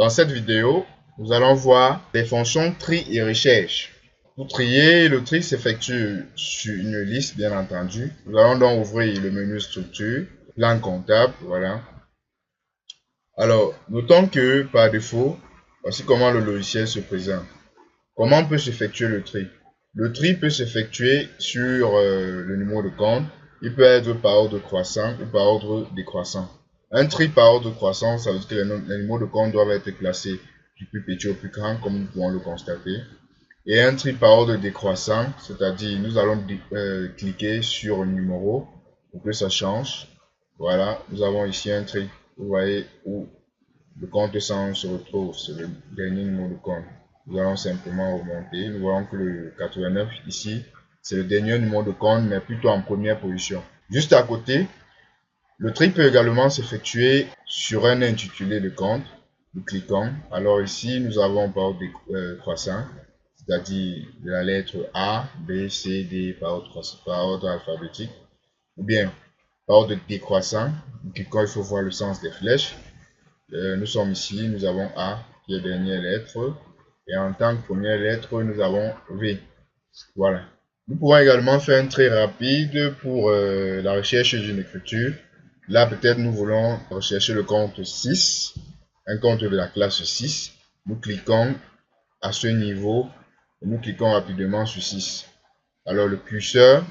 Dans cette vidéo, nous allons voir les fonctions tri et recherche. Pour trier, le tri s'effectue sur une liste, bien entendu. Nous allons donc ouvrir le menu structure, plan comptable, voilà. Alors, notons que par défaut, voici comment le logiciel se présente. Comment peut s'effectuer le tri? Le tri peut s'effectuer sur le numéro de compte. Il peut être par ordre croissant ou par ordre décroissant. Un tri par ordre croissant, ça veut dire que les numéros de compte doivent être classés du plus petit au plus grand, comme nous pouvons le constater. Et un tri par ordre décroissant, c'est-à-dire nous allons cliquer sur le numéro pour que ça change. Voilà, nous avons ici un tri, vous voyez, où le compte 100 se retrouve, c'est le dernier numéro de compte. Nous allons simplement remonter. Nous voyons que le 89 ici, c'est le dernier numéro de compte, mais plutôt en première position. Juste à côté, le tri peut également s'effectuer sur un intitulé de compte. Nous cliquons. Alors ici, nous avons par ordre décroissant, c'est-à-dire la lettre A, B, C, D par ordre alphabétique. Ou bien par ordre décroissant. Nous cliquons, il faut voir le sens des flèches. Nous sommes ici, nous avons A qui est la dernière lettre. Et en tant que première lettre, nous avons V. Voilà. Nous pouvons également faire un trait rapide pour la recherche d'une écriture. Là, peut-être nous voulons rechercher le compte 6, un compte de la classe 6. Nous cliquons à ce niveau et nous cliquons rapidement sur 6. Alors le curseur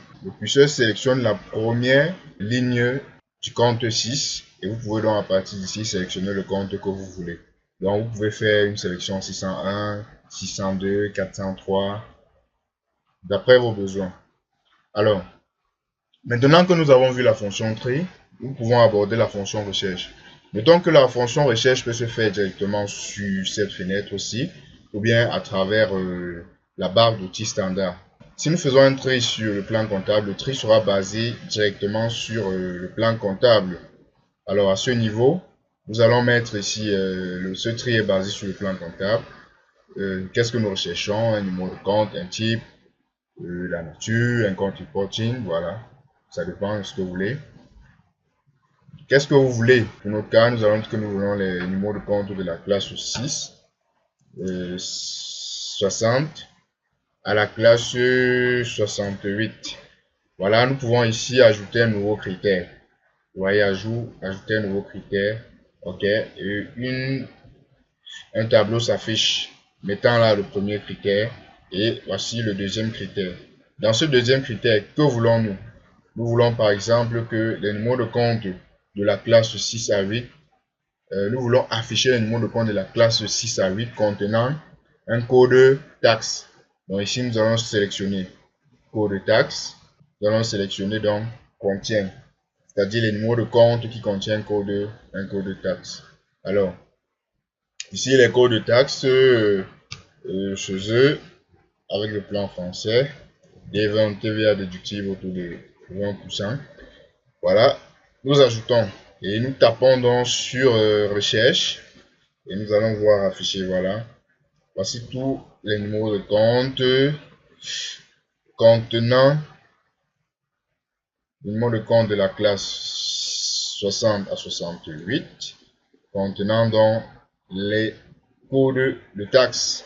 sélectionne la première ligne du compte 6 et vous pouvez donc à partir d'ici sélectionner le compte que vous voulez. Donc vous pouvez faire une sélection 601, 602, 403, d'après vos besoins. Alors, maintenant que nous avons vu la fonction tri, nous pouvons aborder la fonction recherche. Mettons que la fonction recherche peut se faire directement sur cette fenêtre aussi, ou bien à travers la barre d'outils standard. Si nous faisons un tri sur le plan comptable, le tri sera basé directement sur le plan comptable. Alors à ce niveau, nous allons mettre ici, ce tri est basé sur le plan comptable. Qu'est-ce que nous recherchons? Un numéro de compte, un type, la nature, un compte reporting, voilà. Ça dépend de ce que vous voulez. Qu'est-ce que vous voulez? Pour notre cas, nous allons dire que nous voulons les numéros de compte de la classe 6, 60, à la classe 68. Voilà, nous pouvons ici ajouter un nouveau critère. Vous voyez, ajouter un nouveau critère. OK. Et un tableau s'affiche mettant là le premier critère. Et voici le deuxième critère. Dans ce deuxième critère, que voulons-nous? Nous voulons par exemple que les numéros de compte de la classe 6 à 8, nous voulons afficher les numéros de compte de la classe 6 à 8 contenant un code taxe. Donc ici, nous allons sélectionner code taxe. Nous allons sélectionner donc contient, c'est-à-dire les numéros de compte qui contiennent un code taxe. Alors, ici, les codes de taxe chez eux, avec le plan français, D20 TVA déductible autour de 20%. Voilà, nous ajoutons et nous tapons donc sur recherche et nous allons voir afficher, voilà. Voici tous les numéros de compte contenant le numéro de compte de la classe 60 à 68, contenant donc les codes de taxe.